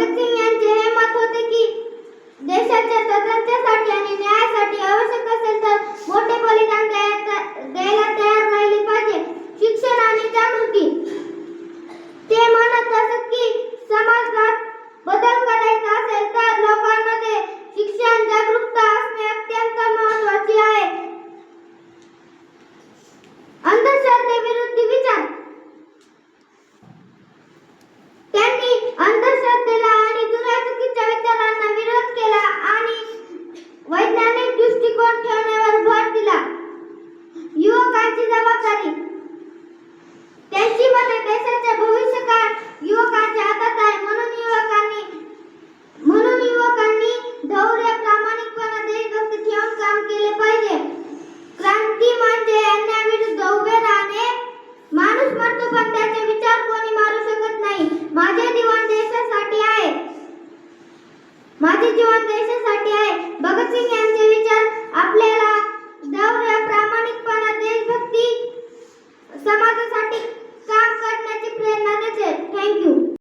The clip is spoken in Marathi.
भगतसिंग यांचे हे मत होते की देशाच्या स्वातंत्र्यासाठी आणि न्यायासाठी आवश्यक असेल तर मोठे बलिदान द्यायला तयार राहिले पाहिजे. शिक्षण आणि जागृती. ते म्हणत असत की समाजात बदल करायचा असेल तर लोकांमध्ये शिक्षण जागरूकता असणे अत्यंत महत्त्वाचे आहे. अंधश्रद्धेविरुद्ध विचार. त्यांनी अंधश्रद्धेला आणि जुन्या चुकीच्या विचारांना विरोध केला आणि वैज्ञानिक दृष्टिकोन ठेवण्यावर भर दिला. युवकांची जबाबदारी. त्यांची मते देशाचे भविष्यकाळ युवकांच्या हातात आहे. म्हणून युवकांनी धैर्य, प्रामाणिकपणा, देशभक्ती ठेवून काम केले पाहिजे. क्रांती म्हणजे अन्यायाविरुद्ध उभे राहणे. माणूस मरतो पण त्याचे विचार कोणी मारू शकत नाही. माझे जीवन देशासाठी आहे. भगतसिंग यांचे विचार आपल्याला धैर्य, प्रामाणिकपणा